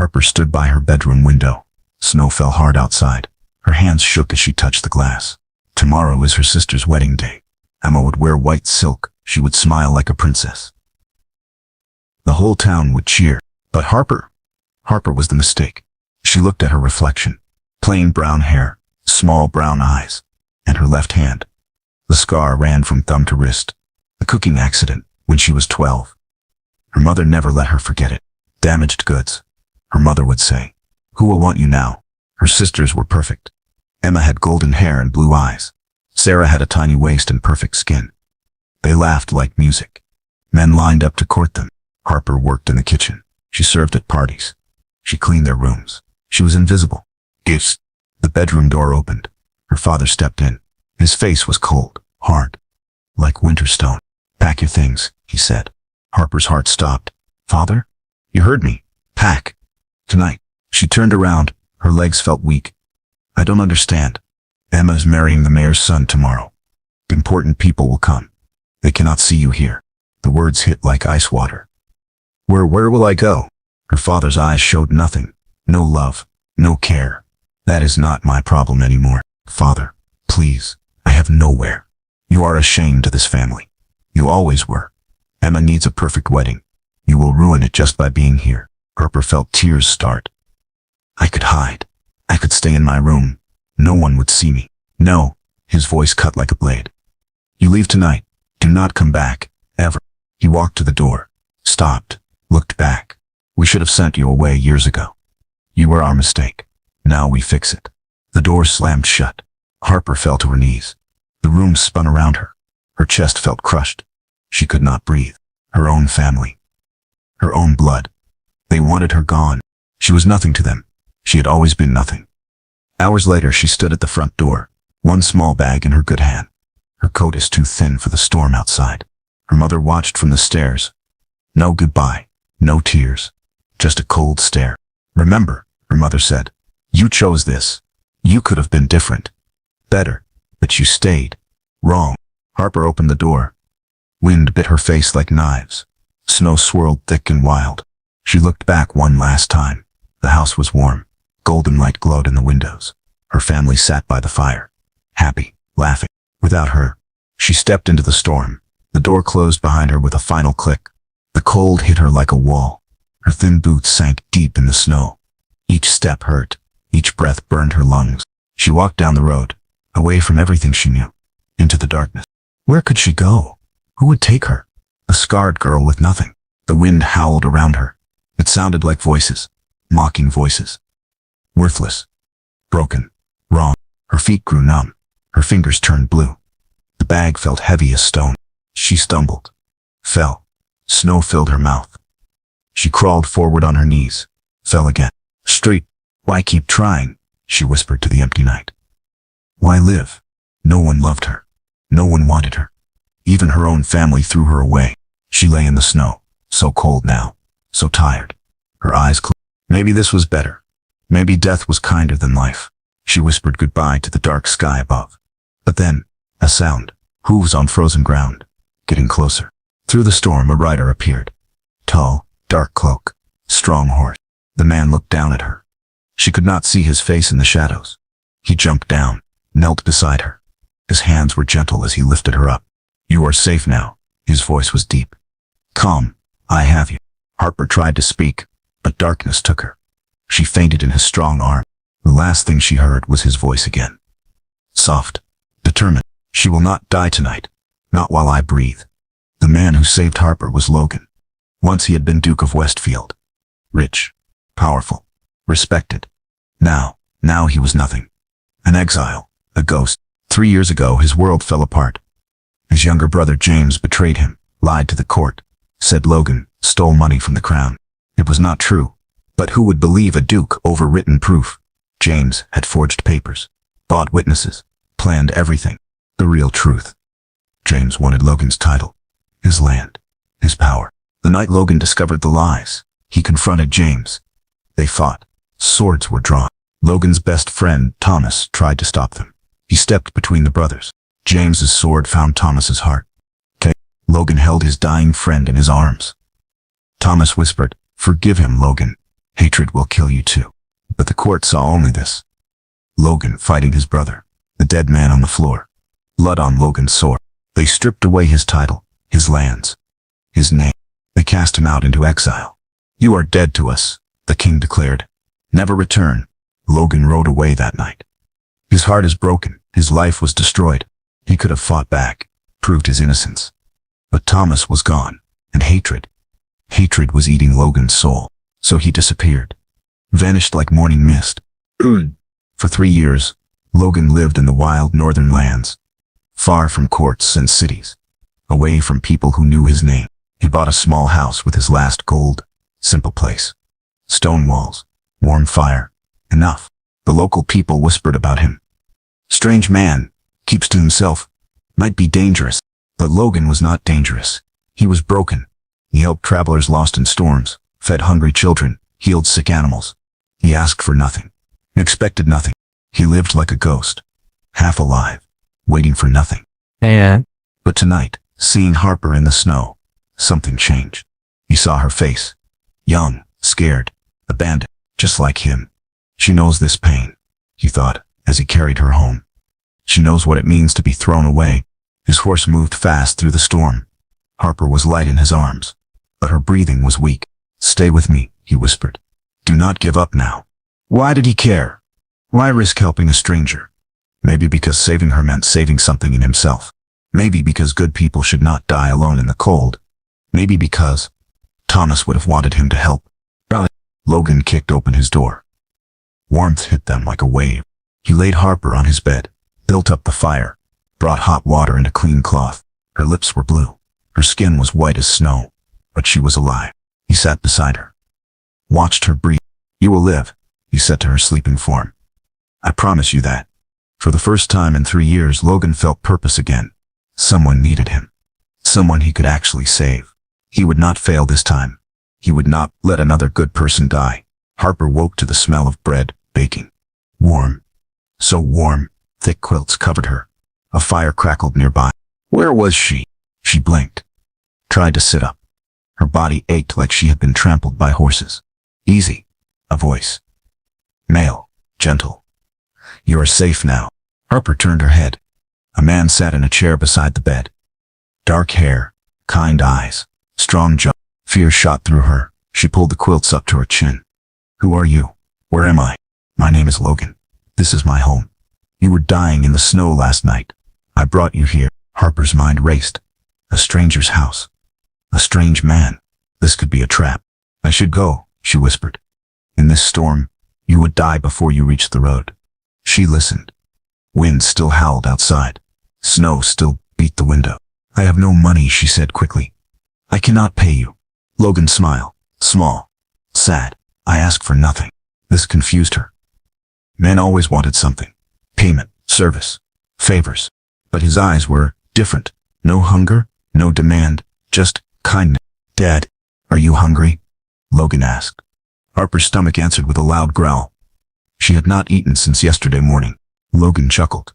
Harper stood by her bedroom window. Snow fell hard outside. Her hands shook as she touched the glass. Tomorrow is her sister's wedding day. Emma would wear white silk. She would smile like a princess. The whole town would cheer. But Harper was the mistake. She looked at her reflection. Plain brown hair, small brown eyes, and her left hand. The scar ran from thumb to wrist. A cooking accident when she was 12. Her mother never let her forget it. Damaged goods. Her mother would say, "Who will want you now?" Her sisters were perfect. Emma had golden hair and blue eyes. Sarah had a tiny waist and perfect skin. They laughed like music. Men lined up to court them. Harper worked in the kitchen. She served at parties. She cleaned their rooms. She was invisible. Gifts. The bedroom door opened. Her father stepped in. His face was cold, hard, like winter stone. "Pack your things," he said. Harper's heart stopped. "Father? You heard me. Pack. Tonight." She turned around. Her legs felt weak. "I don't understand. Emma's marrying the mayor's son tomorrow. Important people will come. They cannot see you here." The words hit like ice water. Where will I go?" Her father's eyes showed nothing. No love. No care. "That is not my problem anymore. Father, please. I have nowhere. You are a shame to this family. You always were. Emma needs a perfect wedding. You will ruin it just by being here." Harper felt tears start. "I could hide. I could stay in my room. No one would see me." "No." His voice cut like a blade. "You leave tonight. Do not come back. Ever." He walked to the door. Stopped. Looked back. "We should have sent you away years ago. You were our mistake. Now we fix it." The door slammed shut. Harper fell to her knees. The room spun around her. Her chest felt crushed. She could not breathe. Her own family. Her own blood. They wanted her gone. She was nothing to them. She had always been nothing. Hours later, she stood at the front door, one small bag in her good hand. Her coat is too thin for the storm outside. Her mother watched from the stairs. No goodbye. No tears. Just a cold stare. "Remember," her mother said, "you chose this. You could have been different. Better. But you stayed. Wrong." Harper opened the door. Wind bit her face like knives. Snow swirled thick and wild. She looked back one last time. The house was warm. Golden light glowed in the windows. Her family sat by the fire. Happy. Laughing. Without her. She stepped into the storm. The door closed behind her with a final click. The cold hit her like a wall. Her thin boots sank deep in the snow. Each step hurt. Each breath burned her lungs. She walked down the road, away from everything she knew, into the darkness. Where could she go? Who would take her? A scarred girl with nothing. The wind howled around her. It sounded like voices, mocking voices. Worthless. Broken. Wrong. Her feet grew numb. Her fingers turned blue. The bag felt heavy as stone. She stumbled. Fell. Snow filled her mouth. She crawled forward on her knees. Fell again. Street. "Why keep trying?" she whispered to the empty night. Why live? No one loved her. No one wanted her. Even her own family threw her away. She lay in the snow, so cold now, so tired. Her eyes closed. Maybe this was better. Maybe death was kinder than life. She whispered goodbye to the dark sky above. But then, a sound. Hooves on frozen ground. Getting closer. Through the storm, a rider appeared. Tall, dark cloak, strong horse. The man looked down at her. She could not see his face in the shadows. He jumped down, knelt beside her. His hands were gentle as he lifted her up. "You are safe now." His voice was deep. "Calm. I have you." Harper tried to speak, but darkness took her. She fainted in his strong arm. The last thing she heard was his voice again. Soft, determined. "She will not die tonight. Not while I breathe." The man who saved Harper was Logan. Once he had been Duke of Westfield. Rich, powerful, respected. Now he was nothing. An exile, a ghost. 3 years ago, his world fell apart. His younger brother James betrayed him, lied to the court, said Logan stole money from the crown. It was not true. But who would believe a duke over written proof? James had forged papers, bought witnesses, planned everything. The real truth. James wanted Logan's title, his land, his power. The night Logan discovered the lies, he confronted James. They fought. Swords were drawn. Logan's best friend, Thomas, tried to stop them. He stepped between the brothers. James's sword found Thomas's heart. Logan held his dying friend in his arms. Thomas whispered, "Forgive him, Logan. Hatred will kill you too. But the court saw only this. Logan fighting his brother, the dead man on the floor. Blood on Logan's sword. They stripped away his title, his lands, his name. They cast him out into exile. You are dead to us, the king declared. Never return. Logan rode away that night. His heart is broken. His life was destroyed. He could have fought back, proved his innocence. But Thomas was gone, and hatred was eating Logan's soul. So he disappeared, vanished like morning mist. For 3 years, Logan lived in the wild northern lands, far from courts and cities, away from people who knew his name. He bought a small house with his last gold, simple place. Stone walls, warm fire, enough. The local people whispered about him. Strange man, keeps to himself, might be dangerous. But Logan was not dangerous. He was broken. He helped travelers lost in storms, fed hungry children, healed sick animals. He asked for nothing, expected nothing. He lived like a ghost, half alive, waiting for nothing. But tonight, seeing Harper in the snow, something changed. He saw her face, young, scared, abandoned, just like him. She knows this pain, he thought, as he carried her home. She knows what it means to be thrown away. His horse moved fast through the storm. Harper was light in his arms, but her breathing was weak. Stay with me, he whispered. Do not give up now. Why did he care? Why risk helping a stranger? Maybe because saving her meant saving something in himself. Maybe because good people should not die alone in the cold. Maybe because Thomas would have wanted him to help. Logan kicked open his door. Warmth hit them like a wave. He laid Harper on his bed, built up the fire, brought hot water and a clean cloth. Her lips were blue. Her skin was white as snow, but she was alive. He sat beside her, watched her breathe. You will live, he said to her sleeping form. I promise you that. For the first time in 3 years, Logan felt purpose again. Someone needed him. Someone he could actually save. He would not fail this time. He would not let another good person die. Harper woke to the smell of bread, baking. Warm. So warm, thick quilts covered her. A fire crackled nearby. Where was she? She blinked. Tried to sit up. Her body ached like she had been trampled by horses. Easy. A voice. Male. Gentle. You are safe now. Harper turned her head. A man sat in a chair beside the bed. Dark hair. Kind eyes. Strong jaw. Fear shot through her. She pulled the quilts up to her chin. Who are you? Where am I? My name is Logan. This is my home. You were dying in the snow last night. I brought you here. Harper's mind raced. A stranger's house. A strange man. This could be a trap. I should go, she whispered. In this storm, you would die before you reached the road. She listened. Wind still howled outside. Snow still beat the window. I have no money, she said quickly. I cannot pay you. Logan smiled. Small. Sad. I asked for nothing. This confused her. Men always wanted something. Payment, service, favors. But his eyes were different. No hunger, no demand, just kindness. Dad, are you hungry? Logan asked. Harper's stomach answered with a loud growl. She had not eaten since yesterday morning. Logan chuckled.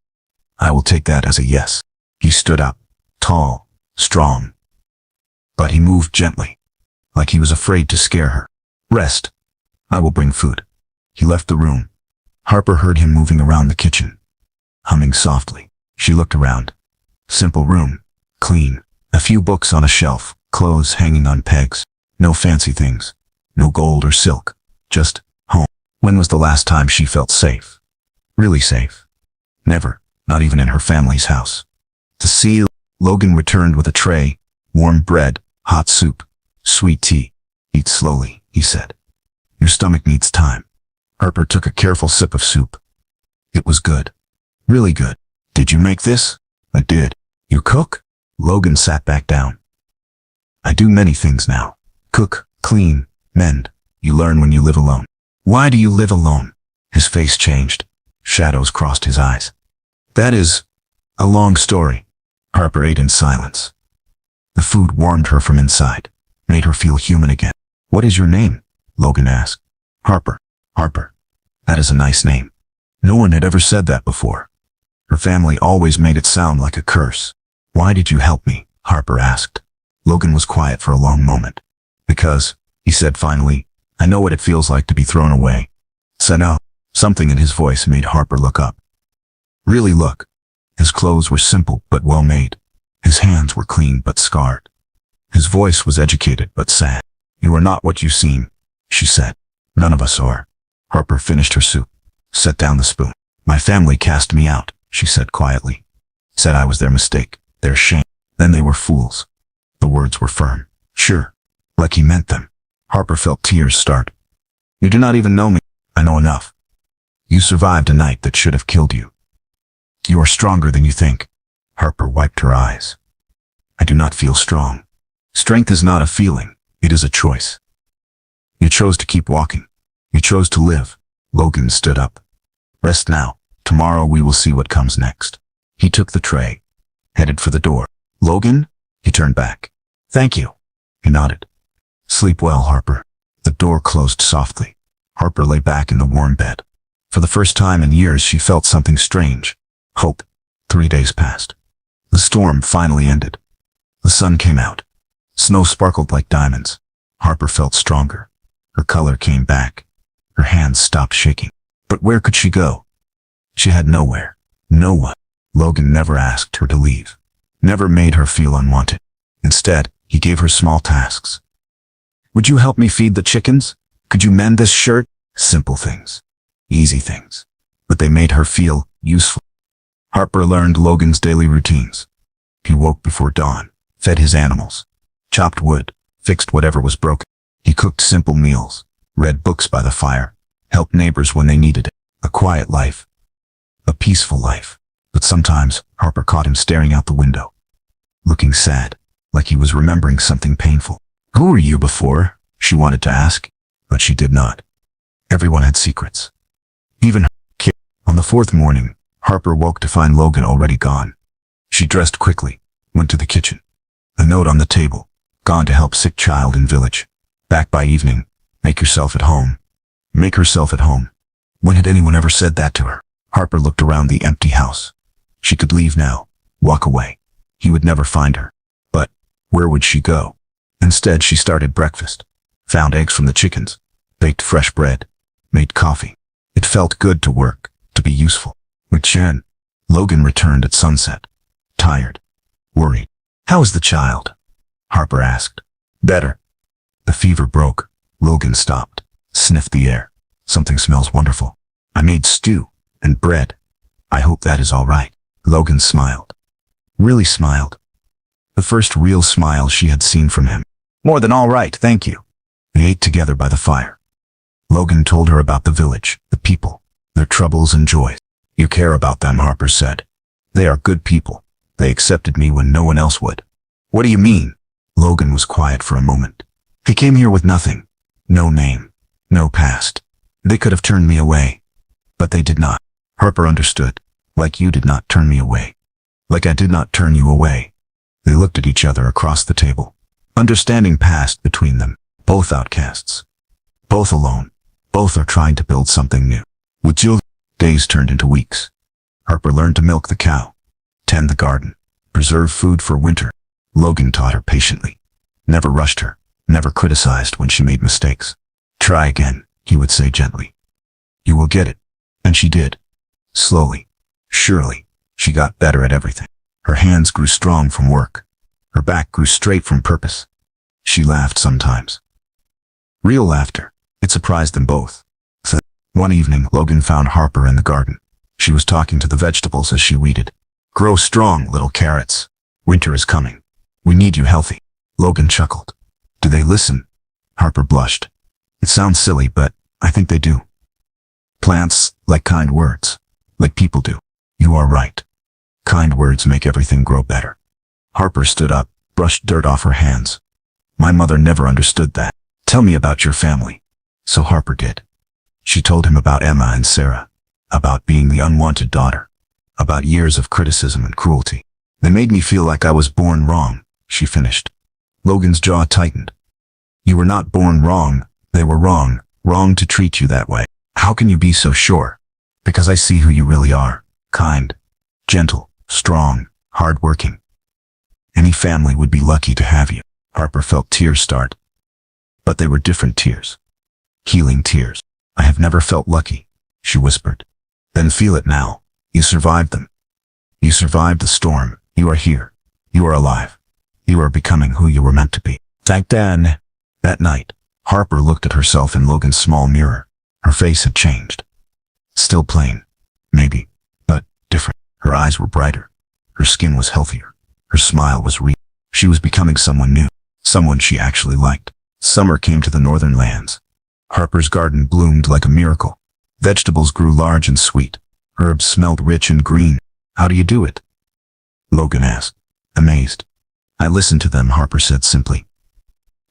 I will take that as a yes. He stood up, tall, strong. But he moved gently, like he was afraid to scare her. Rest. I will bring food. He left the room. Harper heard him moving around the kitchen, humming softly. She looked around. Simple room, clean, a few books on a shelf, clothes hanging on pegs. No fancy things, no gold or silk, just home. When was the last time she felt safe? Really safe? Never, not even in her family's house. To see, Logan returned with a tray, warm bread, hot soup, sweet tea. Eat slowly, he said. Your stomach needs time. Harper took a careful sip of soup. It was good. Really good. Did you make this? I did. You cook? Logan sat back down. I do many things now. Cook, clean, mend. You learn when you live alone. Why do you live alone? His face changed. Shadows crossed his eyes. That is a long story. Harper ate in silence. The food warmed her from inside, made her feel human again. What is your name? Logan asked. Harper. Harper. That is a nice name. No one had ever said that before. Her family always made it sound like a curse. Why did you help me? Harper asked. Logan was quiet for a long moment. Because, he said finally, I know what it feels like to be thrown away. Said out. Something in his voice made Harper look up. Really look. His clothes were simple but well made. His hands were clean but scarred. His voice was educated but sad. You are not what you seem, she said. None of us are. Harper finished her soup, set down the spoon. My family cast me out, she said quietly. Said I was their mistake, their shame. Then they were fools. The words were firm. Sure. Like he meant them. Harper felt tears start. You do not even know me. I know enough. You survived a night that should have killed you. You are stronger than you think. Harper wiped her eyes. I do not feel strong. Strength is not a feeling. It is a choice. You chose to keep walking. You chose to live. Logan stood up. Rest now. Tomorrow we will see what comes next. He took the tray, headed for the door. Logan? He turned back. Thank you. He nodded. Sleep well, Harper. The door closed softly. Harper lay back in the warm bed. For the first time in years she felt something strange. Hope. 3 days passed. The storm finally ended. The sun came out. Snow sparkled like diamonds. Harper felt stronger. Her color came back. Her hands stopped shaking. But where could she go? She had nowhere. No one. Logan never asked her to leave. Never made her feel unwanted. Instead, he gave her small tasks. Would you help me feed the chickens? Could you mend this shirt? Simple things. Easy things. But they made her feel useful. Harper learned Logan's daily routines. He woke before dawn, fed his animals, chopped wood, fixed whatever was broken. He cooked simple meals, read books by the fire, helped neighbors when they needed it. A quiet life. A peaceful life. But sometimes, Harper caught him staring out the window, looking sad, like he was remembering something painful. Who were you before? She wanted to ask, but she did not. Everyone had secrets. Even her kid. On the fourth morning, Harper woke to find Logan already gone. She dressed quickly, went to the kitchen. A note on the table. Gone to help sick child in village. Back by evening. Make yourself at home. Make herself at home. When had anyone ever said that to her? Harper looked around the empty house. She could leave now, walk away. He would never find her. But where would she go? Instead, she started breakfast. Found eggs from the chickens. Baked fresh bread. Made coffee. It felt good to work, to be useful. With Chen, Logan returned at sunset. Tired. Worried. How is the child? Harper asked. Better. The fever broke. Logan stopped. Sniffed the air. Something smells wonderful. I made stew and bread. I hope that is all right. Logan smiled. Really smiled. The first real smile she had seen from him. More than all right, thank you. They ate together by the fire. Logan told her about the village, the people, their troubles and joys. You care about them, Harper said. They are good people. They accepted me when no one else would. What do you mean? Logan was quiet for a moment. He came here with nothing. No name. No past. They could have turned me away. But they did not. Harper understood. Like you did not turn me away. Like I did not turn you away. They looked at each other across the table. Understanding passed between them. Both outcasts. Both alone. Both are trying to build something new. With Jill, days turned into weeks. Harper learned to milk the cow, tend the garden, preserve food for winter. Logan taught her patiently. Never rushed her. Never criticized when she made mistakes. Try again, he would say gently. You will get it. And she did. Slowly. Surely. She got better at everything. Her hands grew strong from work. Her back grew straight from purpose. She laughed sometimes. Real laughter. It surprised them both. One evening, Logan found Harper in the garden. She was talking to the vegetables as she weeded. Grow strong, little carrots. Winter is coming. We need you healthy. Logan chuckled. Do they listen? Harper blushed. It sounds silly, but I think they do. Plants like kind words. Like people do. You are right. Kind words make everything grow better. Harper stood up, brushed dirt off her hands. My mother never understood that. Tell me about your family. So Harper did. She told him about Emma and Sarah, about being the unwanted daughter, about years of criticism and cruelty. They made me feel like I was born wrong, she finished. Logan's jaw tightened. You were not born wrong. They were wrong, wrong to treat you that way. How can you be so sure? Because I see who you really are. Kind, gentle, strong, hard-working. Any family would be lucky to have you. Harper felt tears start. But they were different tears. Healing tears. I have never felt lucky, she whispered. Then feel it now. You survived them. You survived the storm. You are here. You are alive. You are becoming who you were meant to be. Thank Dan. That night, Harper looked at herself in Logan's small mirror. Her face had changed. Still plain, maybe, but different. Her eyes were brighter. Her skin was healthier. Her smile was real. She was becoming someone new, someone she actually liked. Summer came to the northern lands. Harper's garden bloomed like a miracle. Vegetables grew large and sweet. Herbs smelled rich and green. How do you do it? Logan asked, amazed. I listened to them, Harper said simply.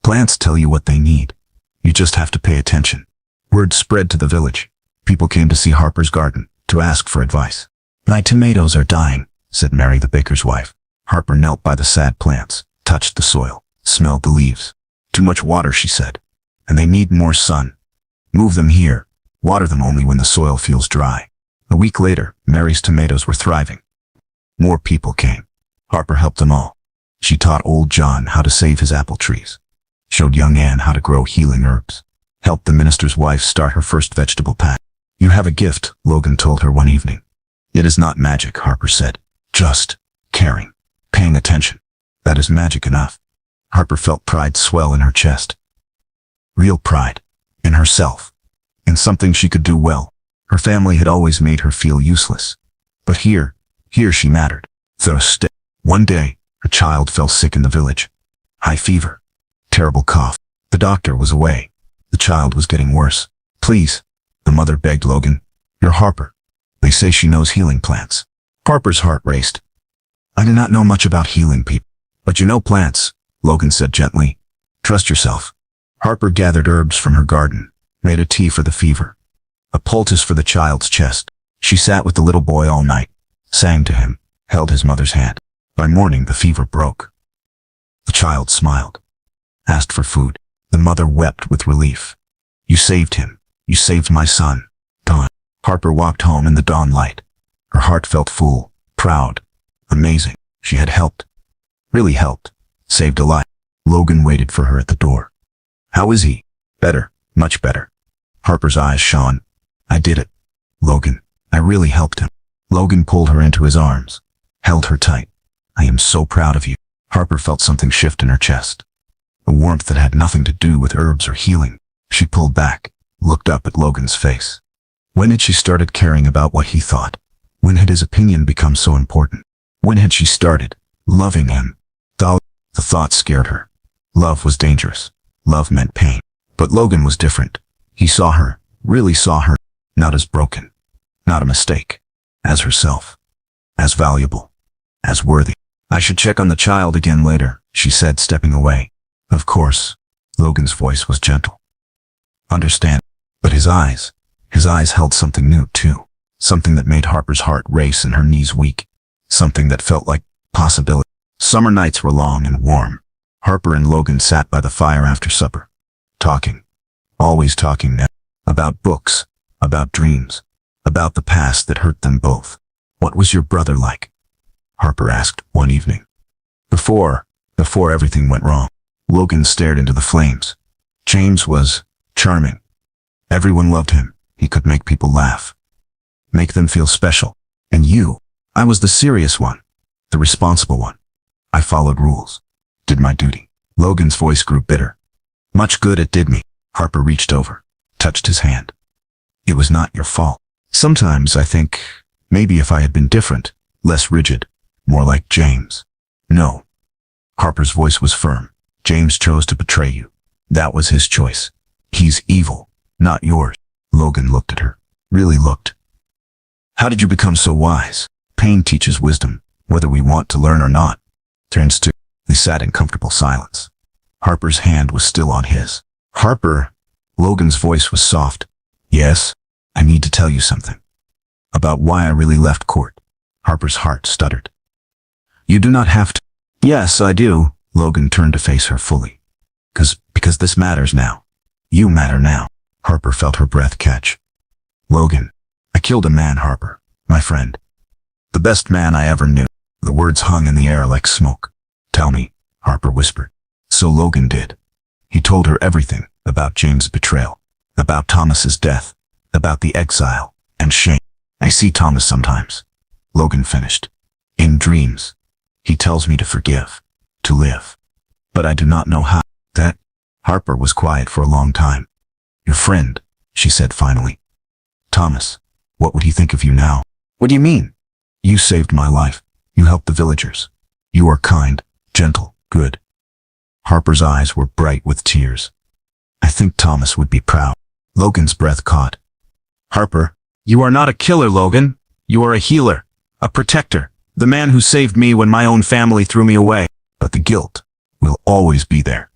Plants tell you what they need. You just have to pay attention. Word spread to the village. People came to see Harper's garden, to ask for advice. My tomatoes are dying, said Mary, the baker's wife. Harper knelt by the sad plants, touched the soil, smelled the leaves. Too much water, she said. And they need more sun. Move them here. Water them only when the soil feels dry. A week later, Mary's tomatoes were thriving. More people came. Harper helped them all. She taught old John how to save his apple trees. Showed young Anne how to grow healing herbs. Helped the minister's wife start her first vegetable patch. You have a gift, Logan told her one evening. It is not magic, Harper said. Just caring, paying attention. That is magic enough. Harper felt pride swell in her chest. Real pride. In herself. In something she could do well. Her family had always made her feel useless. But here she mattered. Thursday. One day, her child fell sick in the village. High fever. Terrible cough. The doctor was away. The child was getting worse. Please, the mother begged Logan. You're Harper. They say she knows healing plants. Harper's heart raced. I do not know much about healing people. But you know plants, Logan said gently. Trust yourself. Harper gathered herbs from her garden, made a tea for the fever, a poultice for the child's chest. She sat with the little boy all night, sang to him, held his mother's hand. By morning, the fever broke. The child smiled, asked for food. The mother wept with relief. You saved him. You saved my son. Dawn. Harper walked home in the dawn light. Her heart felt full, proud, amazing. She had helped. Really helped. Saved a life. Logan waited for her at the door. How is he? Better. Much better. Harper's eyes shone. I did it. Logan, I really helped him. Logan pulled her into his arms, held her tight. I am so proud of you. Harper felt something shift in her chest. A warmth that had nothing to do with herbs or healing. She pulled back, looked up at Logan's face. When had she started caring about what he thought? When had his opinion become so important? When had she started loving him? The thought scared her. Love was dangerous. Love meant pain. But Logan was different. He saw her, really saw her, not as broken, not a mistake, as herself, as valuable, as worthy. I should check on the child again later, she said, stepping away. Of course. Logan's voice was gentle. Understand. But his eyes held something new too. Something that made Harper's heart race and her knees weak. Something that felt like possibility. Summer nights were long and warm. Harper and Logan sat by the fire after supper. Talking. Always talking now. About books. About dreams. About the past that hurt them both. What was your brother like? Harper asked one evening. Before everything went wrong. Logan stared into the flames. James was charming. Everyone loved him. He could make people laugh. Make them feel special. And you, I was the serious one. The responsible one. I followed rules. Did my duty. Logan's voice grew bitter. Much good it did me. Harper reached over, touched his hand. It was not your fault. Sometimes I think, maybe if I had been different, less rigid, more like James. No. Harper's voice was firm. James chose to betray you. That was his choice. He's evil, not yours. Logan looked at her. Really looked. How did you become so wise? Pain teaches wisdom, whether we want to learn or not. Turns to. They sat in comfortable silence. Harper's hand was still on his. Harper. Logan's voice was soft. Yes, I need to tell you something. About why I really left court. Harper's heart stuttered. You do not have to. Yes, I do. Logan turned to face her fully. Because this matters now. You matter now. Harper felt her breath catch. Logan, I killed a man, Harper, my friend. The best man I ever knew. The words hung in the air like smoke. Tell me, Harper whispered. So Logan did. He told her everything about James' betrayal. About Thomas's death, about the exile, and shame. I see Thomas sometimes. Logan finished. In dreams. He tells me to forgive, to live. But I do not know how. That Harper was quiet for a long time. Your friend, she said finally. Thomas, what would he think of you now? What do you mean? You saved my life. You helped the villagers. You are kind, gentle, good. Harper's eyes were bright with tears. I think Thomas would be proud. Logan's breath caught. Harper, you are not a killer, Logan. You are a healer, a protector, the man who saved me when my own family threw me away. But the guilt will always be there.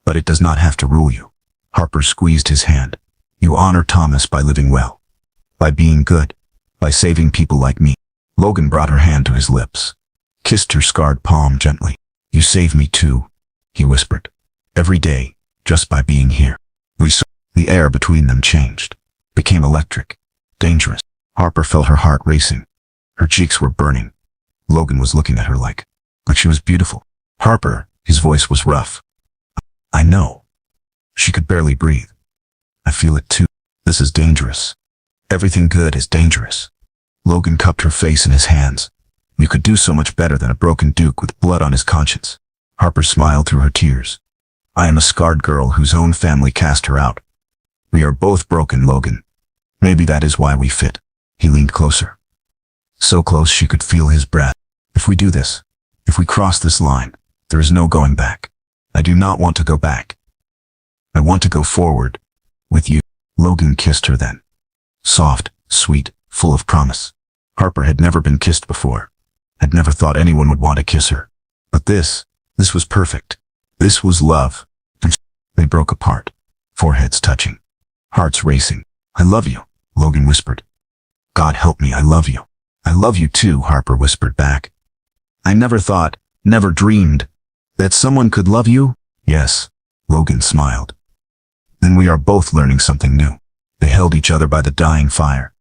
But it does not have to rule you. Harper squeezed his hand. You honor Thomas by living well, by being good, by saving people like me. Logan brought her hand to his lips, kissed her scarred palm gently. You save me too, he whispered. Every day, just by being here. We saw the air between them changed, became electric, dangerous. Harper felt her heart racing. Her cheeks were burning. Logan was looking at her like she was beautiful. Harper, his voice was rough. I know. She could barely breathe. I feel it too. This is dangerous. Everything good is dangerous. Logan cupped her face in his hands. You could do so much better than a broken duke with blood on his conscience. Harper smiled through her tears. I am a scarred girl whose own family cast her out. We are both broken, Logan. Maybe that is why we fit. He leaned closer. So close she could feel his breath. If we do this, if we cross this line, there is no going back. I do not want to go back. I want to go forward. With you. Logan kissed her then. Soft, sweet, full of promise. Harper had never been kissed before. Had never thought anyone would want to kiss her. But this was perfect. This was love. And they broke apart. Foreheads touching. Hearts racing. I love you, Logan whispered. God help me, I love you. I love you too, Harper whispered back. I never thought, never dreamed, that someone could love you? Yes, Logan smiled. Then we are both learning something new. They held each other by the dying fire.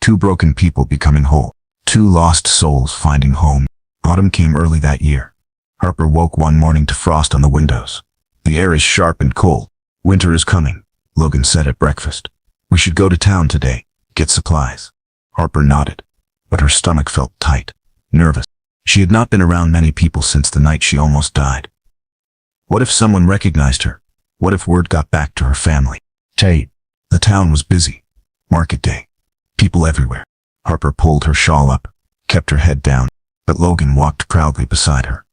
Two broken people becoming whole. Two lost souls finding home. Autumn came early that year. Harper woke one morning to frost on the windows. The air is sharp and cold. Winter is coming, Logan said at breakfast. We should go to town today, get supplies. Harper nodded, but her stomach felt tight, nervous. She had not been around many people since the night she almost died. What if someone recognized her? What if word got back to her family? The town was busy. Market day. People everywhere. Harper pulled her shawl up, kept her head down, but Logan walked proudly beside her.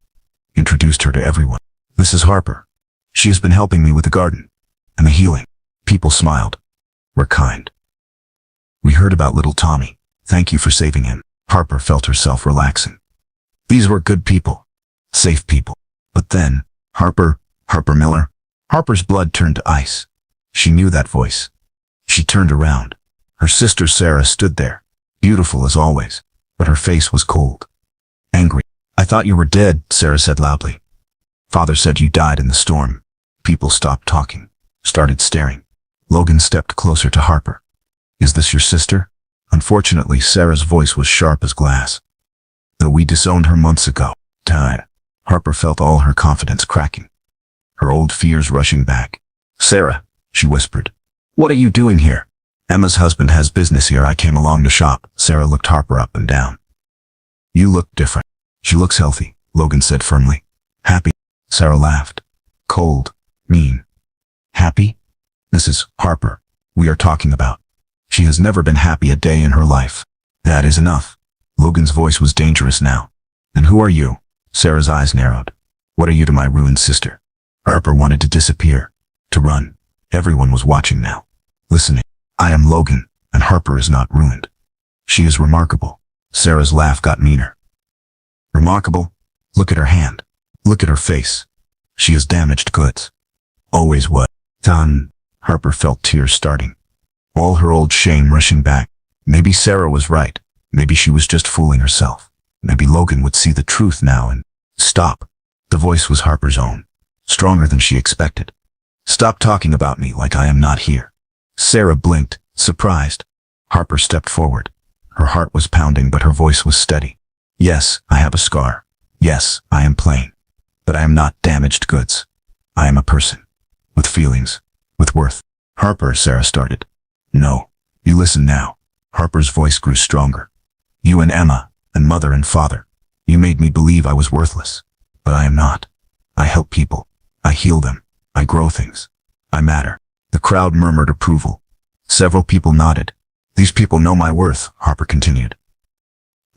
Introduced her to everyone. This is Harper. She has been helping me with the garden and the healing. People smiled. Were kind. We heard about little Tommy. Thank you for saving him. Harper felt herself relaxing. These were good people. Safe people. But then, Harper Miller. Harper's blood turned to ice. She knew that voice. She turned around. Her sister Sarah stood there, beautiful as always, but her face was cold. Angry. I thought you were dead, Sarah said loudly. Father said you died in the storm. People stopped talking, started staring. Logan stepped closer to Harper. Is this your sister? Unfortunately, Sarah's voice was sharp as glass. Though we disowned her months ago. Died. Harper felt all her confidence cracking. Her old fears rushing back. Sarah, she whispered. What are you doing here? Emma's husband has business here. I came along to shop. Sarah looked Harper up and down. You look different. She looks healthy, Logan said firmly. Happy? Sarah laughed. Cold. Mean. Happy? Mrs. Harper, we are talking about. She has never been happy a day in her life. That is enough. Logan's voice was dangerous now. And who are you? Sarah's eyes narrowed. What are you to my ruined sister? Harper wanted to disappear, to run. Everyone was watching now, listening. I am Logan, and Harper is not ruined. She is remarkable. Sarah's laugh got meaner. Remarkable? Look at her hand. Look at her face. She is damaged goods. Always was. Done. Harper felt tears starting. All her old shame rushing back. Maybe Sarah was right. Maybe she was just fooling herself. Maybe Logan would see the truth now and stop. The voice was Harper's own, stronger than she expected. Stop talking about me like I am not here. Sarah blinked, surprised. Harper stepped forward. Her heart was pounding, but her voice was steady. Yes, I have a scar. Yes, I am plain. But I am not damaged goods. I am a person. With feelings. With worth. Harper, Sarah started. No. You listen now. Harper's voice grew stronger. You and Emma, and mother and father. You made me believe I was worthless. But I am not. I help people. I heal them. I grow things. I matter. The crowd murmured approval. Several people nodded. These people know my worth, Harper continued.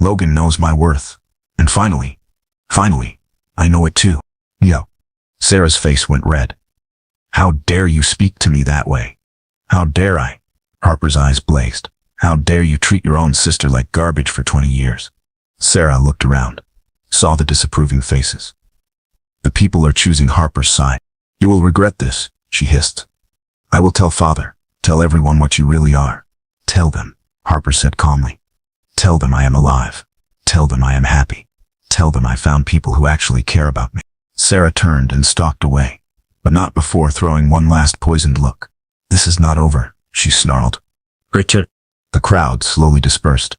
Logan knows my worth. And finally, I know it too. Yo. Sarah's face went red. How dare you speak to me that way? How dare I? Harper's eyes blazed. How dare you treat your own sister like garbage for 20 years? Sarah looked around, saw the disapproving faces. The people are choosing Harper's side. You will regret this, she hissed. I will tell father, tell everyone what you really are. Tell them, Harper said calmly. Tell them I am alive. Tell them I am happy. Tell them I found people who actually care about me. Sarah turned and stalked away, but not before throwing one last poisoned look. This is not over, she snarled. Richard. The crowd slowly dispersed.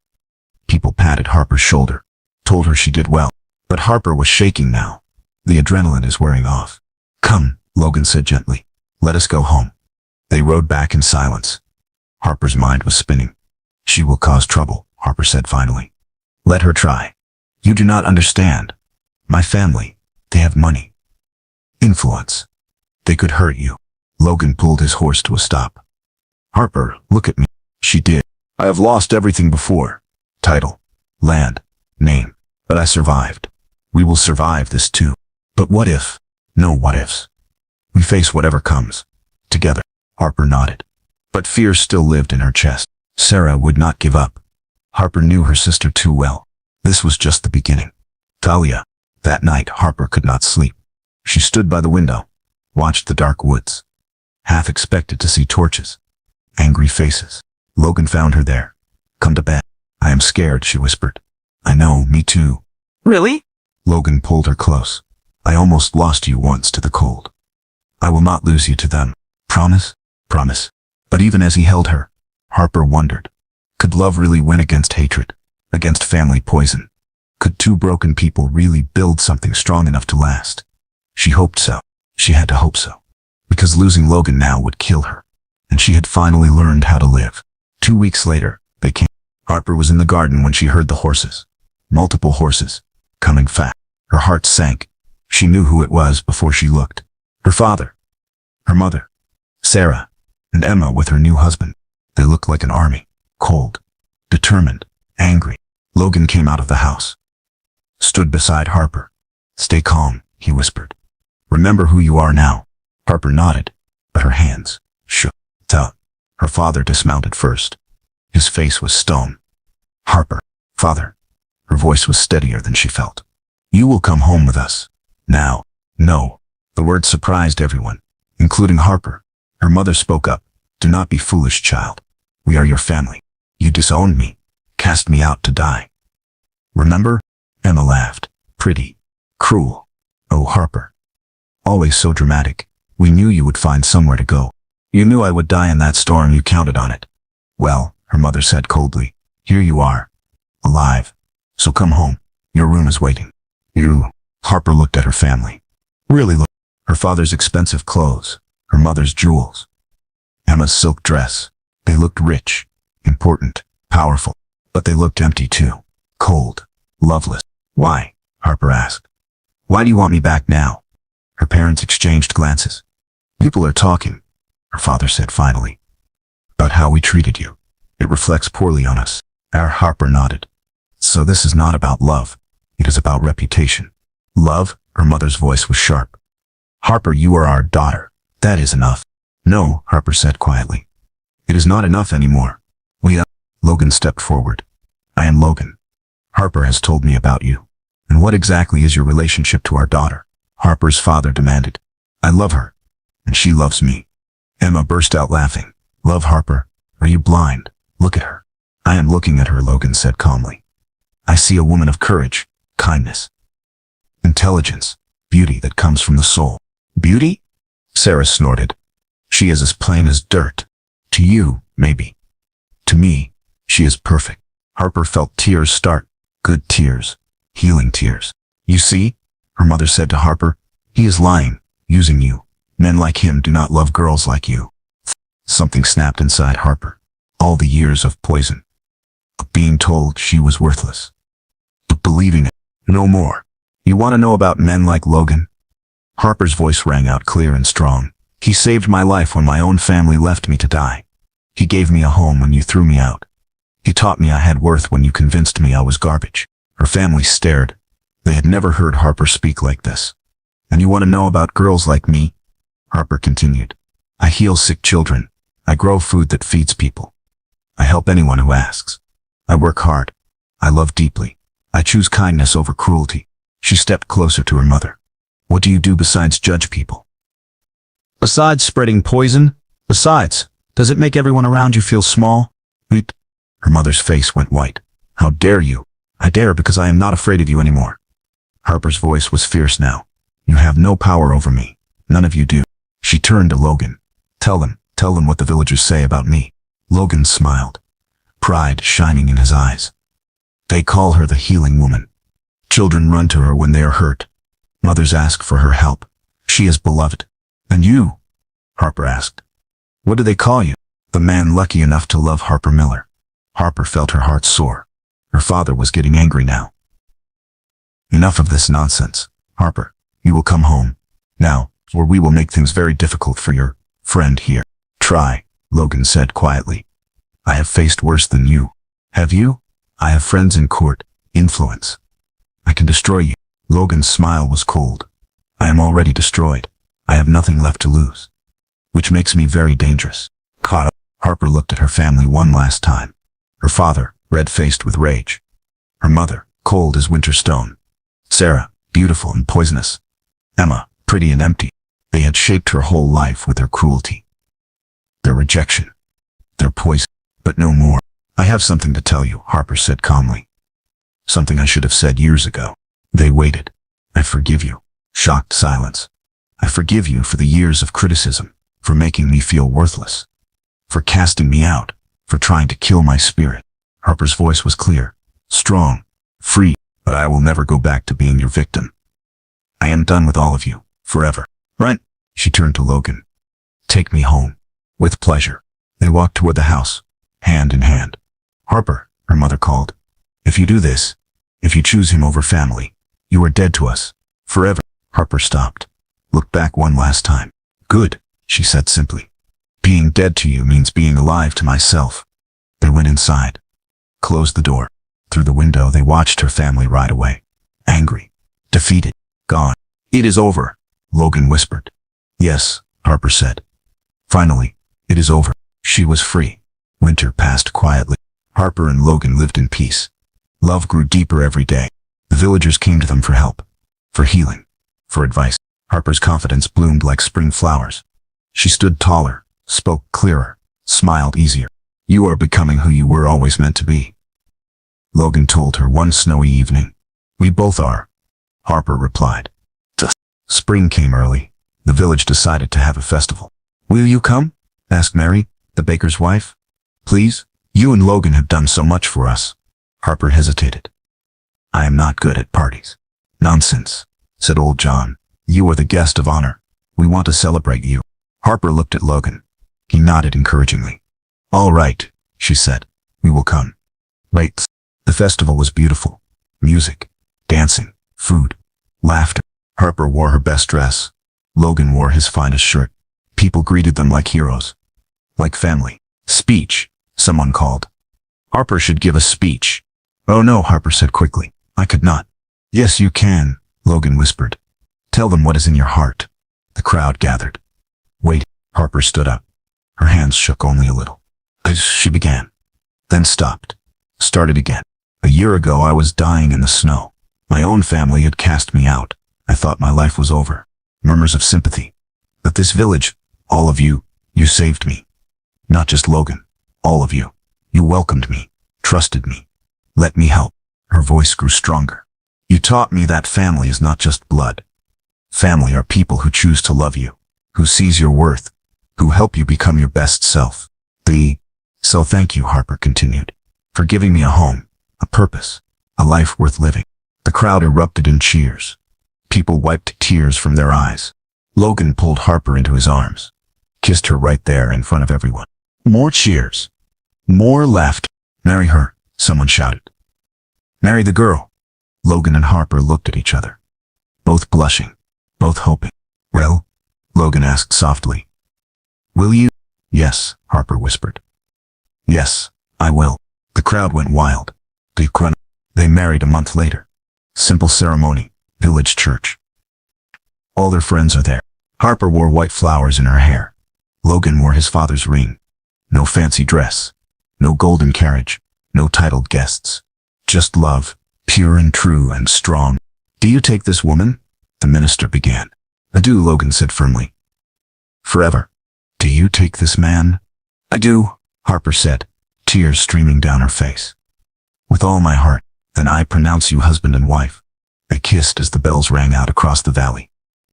People patted Harper's shoulder, told her she did well, but Harper was shaking now. The adrenaline is wearing off. Come, Logan said gently. Let us go home. They rode back in silence. Harper's mind was spinning. She will cause trouble, Harper said finally. Let her try. You do not understand. My family, they have money. Influence. They could hurt you. Logan pulled his horse to a stop. Harper, look at me. She did. I have lost everything before. Title, land, name. But I survived. We will survive this too. But what if? No what ifs. We face whatever comes. Together. Harper nodded. But fear still lived in her chest. Sarah would not give up. Harper knew her sister too well. This was just the beginning. Thalia. That night Harper could not sleep. She stood by the window, watched the dark woods. Half expected to see torches. Angry faces. Logan found her there. Come to bed. I am scared, she whispered. I know, me too. Really? Logan pulled her close. I almost lost you once to the cold. I will not lose you to them. Promise? Promise. But even as he held her, Harper wondered. Could love really win against hatred? Against family poison? Could two broken people really build something strong enough to last? She hoped so. She had to hope so. Because losing Logan now would kill her. And she had finally learned how to live. 2 weeks later, they came. Harper was in the garden when she heard the horses. Multiple horses. Coming fast. Her heart sank. She knew who it was before she looked. Her father. Her mother. Sarah. And Emma with her new husband. They looked like an army. Cold. Determined. Angry. Logan came out of the house. Stood beside Harper. Stay calm, he whispered. Remember who you are now. Harper nodded, but her hands shook. Tut. Her father dismounted first. His face was stone. Harper. Father. Her voice was steadier than she felt. You will come home with us. Now. No. The word surprised everyone, including Harper. Her mother spoke up. Do not be foolish, child. We are your family. You disowned me. Cast me out to die. Remember? Emma laughed. Pretty. Cruel. Oh, Harper. Always so dramatic. We knew you would find somewhere to go. You knew I would die in that storm. You counted on it. Well, her mother said coldly, here you are. Alive. So come home. Your room is waiting. You. Harper looked at her family. Really looked. Her father's expensive clothes. Her mother's jewels. Emma's silk dress. They looked rich, important, powerful. But they looked empty too. Cold. Loveless. Why? Harper asked. Why do you want me back now? Her parents exchanged glances. People are talking, her father said finally, about how we treated you. It reflects poorly on us. Our Harper nodded. So this is not about love. It is about reputation. Love? Her mother's voice was sharp. Harper, you are our daughter. That is enough. No, Harper said quietly. It is not enough anymore. Logan stepped forward. I am Logan. Harper has told me about you. And what exactly is your relationship to our daughter? Harper's father demanded. I love her. And she loves me. Emma burst out laughing. Love Harper? Are you blind? Look at her. I am looking at her, Logan said calmly. I see a woman of courage, kindness, intelligence, beauty that comes from the soul. Beauty? Sarah snorted. She is as plain as dirt. To you, maybe. To me, she is perfect. Harper felt tears start. Good tears. Healing tears. You see? Her mother said to Harper. He is lying, using you. Men like him do not love girls like you. Something snapped inside Harper. All the years of poison. Of being told she was worthless. But believing it. No more. You want to know about men like Logan? Harper's voice rang out clear and strong. He saved my life when my own family left me to die. He gave me a home when you threw me out. He taught me I had worth when you convinced me I was garbage. Her family stared. They had never heard Harper speak like this. And you want to know about girls like me? Harper continued. I heal sick children. I grow food that feeds people. I help anyone who asks. I work hard. I love deeply. I choose kindness over cruelty. She stepped closer to her mother. What do you do besides judge people? Besides spreading poison? Besides, does it make everyone around you feel small? Her mother's face went white. How dare you? I dare because I am not afraid of you anymore. Harper's voice was fierce now. You have no power over me. None of you do. She turned to Logan. Tell them what the villagers say about me. Logan smiled, pride shining in his eyes. They call her the healing woman. Children run to her when they are hurt. Mothers ask for her help. She is beloved. And you? Harper asked. What do they call you? The man lucky enough to love Harper Miller. Harper felt her heart soar. Her father was getting angry now. Enough of this nonsense. Harper, you will come home. Now, or we will make things very difficult for your friend here. Try, Logan said quietly. I have faced worse than you. Have you? I have friends in court, influence. I can destroy you. Logan's smile was cold. I am already destroyed. I have nothing left to lose. Which makes me very dangerous. Caught up. Harper looked at her family one last time. Her father, red-faced with rage. Her mother, cold as winter stone. Sarah, beautiful and poisonous. Emma, pretty and empty. They had shaped her whole life with their cruelty. Their rejection. Their poison. But no more. I have something to tell you, Harper said calmly. Something I should have said years ago. They waited. I forgive you. Shocked silence. I forgive you for the years of criticism, for making me feel worthless, for casting me out, for trying to kill my spirit. Harper's voice was clear, strong, free, but I will never go back to being your victim. I am done with all of you, forever. Right? She turned to Logan. Take me home. With pleasure. They walked toward the house, hand in hand. Harper, her mother called. If you do this, if you choose him over family, you are dead to us, forever. Harper stopped, looked back one last time. Good, she said simply. Being dead to you means being alive to myself. They went inside, closed the door. Through the window they watched her family ride away. Angry, defeated, gone. It is over, Logan whispered. Yes, Harper said. Finally, it is over. She was free. Winter passed quietly. Harper and Logan lived in peace. Love grew deeper every day. The villagers came to them for help, for healing, for advice. Harper's confidence bloomed like spring flowers. She stood taller, spoke clearer, smiled easier. You are becoming who you were always meant to be. Logan told her one snowy evening. We both are, Harper replied. Spring came early. The village decided to have a festival. Will you come? Asked Mary, the baker's wife. Please? You and Logan have done so much for us. Harper hesitated. I am not good at parties. Nonsense, said old John. You are the guest of honor. We want to celebrate you. Harper looked at Logan. He nodded encouragingly. All right, she said. We will come. Wait. The festival was beautiful. Music, dancing, food, laughter. Harper wore her best dress. Logan wore his finest shirt. People greeted them like heroes. Like family. Speech, someone called. Harper should give a speech. Oh no, Harper said quickly. I could not. Yes, you can, Logan whispered. Tell them what is in your heart. The crowd gathered. Wait, Harper stood up. Her hands shook only a little. As she began. Then stopped. Started again. A year ago I was dying in the snow. My own family had cast me out. I thought my life was over. Murmurs of sympathy. But this village, all of you, you saved me. Not just Logan, all of you. You welcomed me, trusted me, let me help. Her voice grew stronger. You taught me that family is not just blood. Family are people who choose to love you, who sees your worth, who help you become your best self. So thank you, Harper continued, for giving me a home, a purpose, a life worth living. The crowd erupted in cheers. People wiped tears from their eyes. Logan pulled Harper into his arms. kissed her right there in front of everyone. More cheers. More laughter. Marry her, someone shouted. Marry the girl. Logan and Harper looked at each other, both blushing, both hoping. Well? Logan asked softly. Will you? Yes, Harper whispered. Yes, I will. The crowd went wild. They married a month later. Simple ceremony, village church. All their friends are there. Harper wore white flowers in her hair. Logan wore his father's ring. No fancy dress. No golden carriage. No titled guests. Just love, pure and true and strong. Do you take this woman? The minister began. I do, Logan said firmly. Forever. Do you take this man? I do, Harper said, tears streaming down her face. With all my heart. Then I pronounce you husband and wife. They kissed as the bells rang out across the valley.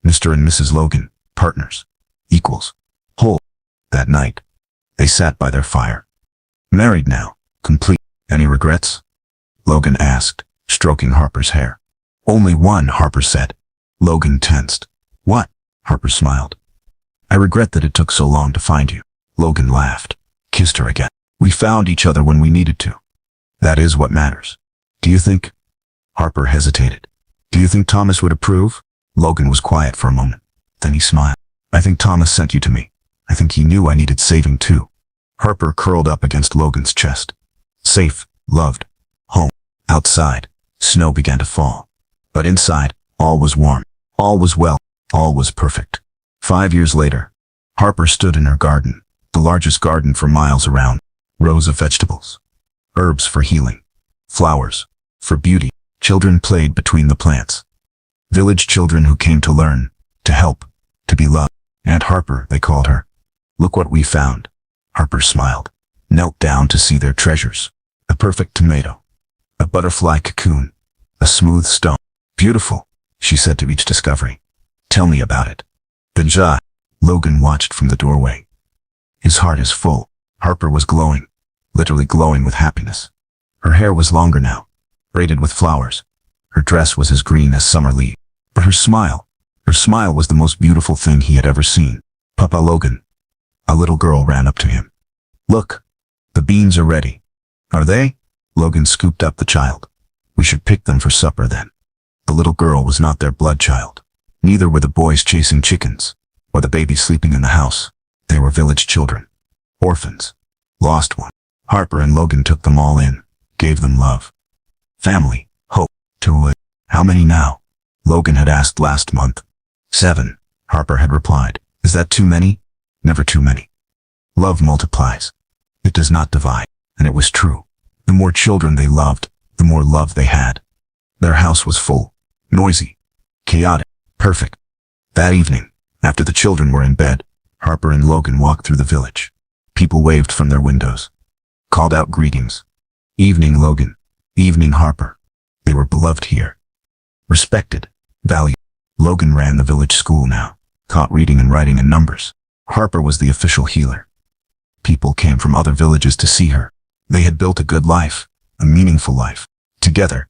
Mr. and Mrs. Logan, partners, equals, whole. That night, they sat by their fire. Married now, complete. Any regrets? Logan asked, stroking Harper's hair. Only one, Harper said. Logan tensed. What? Harper smiled. I regret that it took so long to find you. Logan laughed, kissed her again. We found each other when we needed to. That is what matters. Do you think? Harper hesitated. Do you think Thomas would approve? Logan was quiet for a moment. Then he smiled. I think Thomas sent you to me. I think he knew I needed saving too. Harper curled up against Logan's chest. Safe, loved, home. Outside, snow began to fall. But inside, all was warm. All was well. All was perfect. 5 years later, Harper stood in her garden, the largest garden for miles around. Rows of vegetables. Herbs for healing. Flowers. For beauty. Children played between the plants. Village children who came to learn, to help, to be loved. Aunt Harper, they called her. Look what we found. Harper smiled, knelt down to see their treasures. A perfect tomato. A butterfly cocoon. A smooth stone. Beautiful, she said to each discovery. Tell me about it. Benja. Logan watched from the doorway. His heart is full. Harper was glowing, literally glowing with happiness. Her hair was longer now, braided with flowers. Her dress was as green as summer leaves. But her smile was the most beautiful thing he had ever seen. Papa Logan. A little girl ran up to him. Look, the beans are ready. Are they? Logan scooped up the child. We should pick them for supper then. The little girl was not their blood child. Neither were the boys chasing chickens, or the baby sleeping in the house. They were village children. Orphans. Lost ones. Harper and Logan took them all in, gave them love. Family, hope, to live. How many now? Logan had asked last month. 7, Harper had replied. Is that too many? Never too many. Love multiplies. It does not divide. And it was true. The more children they loved, the more love they had. Their house was full, noisy, chaotic, perfect. That evening, after the children were in bed, Harper and Logan walked through the village. People waved from their windows, called out greetings. Evening, Logan. Evening, Harper. They were beloved here. Respected, valued. Logan ran the village school now, taught reading and writing and numbers. Harper was the official healer. People came from other villages to see her. They had built a good life, a meaningful life, together.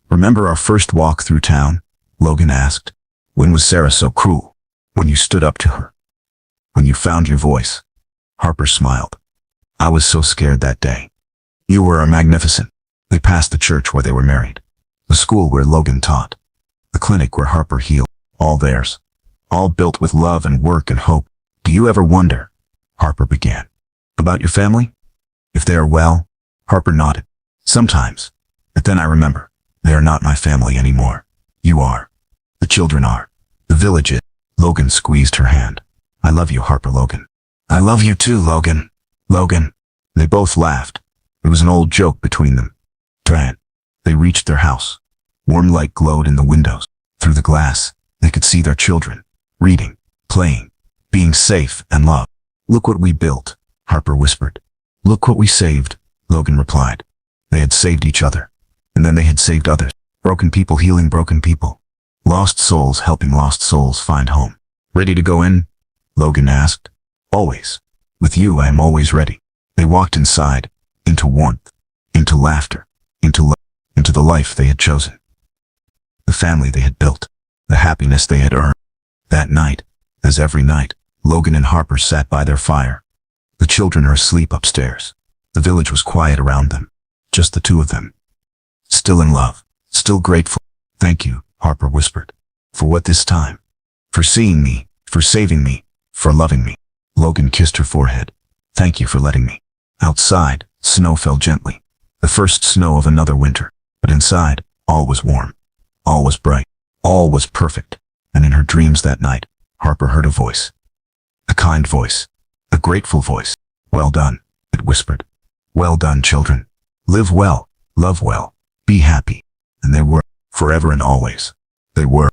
Remember our first walk through town? Logan asked. When was Sarah so cruel? When you stood up to her? When you found your voice? Harper smiled. I was so scared that day. You were magnificent. They passed the church where they were married, the school where Logan taught, the clinic where Harper healed, all theirs, all built with love and work and hope. Do you ever wonder, Harper began, about your family? If they are well? Harper nodded. Sometimes. But then I remember, they are not my family anymore. You are. The children are. The village is. Logan squeezed her hand. I love you, Harper. Logan. I love you too, Logan. Logan. They both laughed. It was an old joke between them. They reached their house. Warm light glowed in the windows. Through the glass, they could see their children, reading, playing, being safe and loved. Look what we built, Harper whispered. Look what we saved, Logan replied. They had saved each other, and then they had saved others. Broken people healing broken people. Lost souls helping lost souls find home. Ready to go in? Logan asked. Always. With you I am always ready. They walked inside, into warmth, into laughter, into love, into the life they had chosen. The family they had built, the happiness they had earned. That night, as every night, Logan and Harper sat by their fire. The children are asleep upstairs. The village was quiet around them. Just the two of them. Still in love. Still grateful. Thank you, Harper whispered. For what this time? For seeing me, for saving me, for loving me. Logan kissed her forehead. Thank you for letting me. Outside, snow fell gently. The first snow of another winter. But inside, all was warm. All was bright. All was perfect. And in her dreams that night, Harper heard a voice. A kind voice. A grateful voice. Well done, it whispered. Well done, children. Live well, love well, be happy. And they were, forever and always. They were.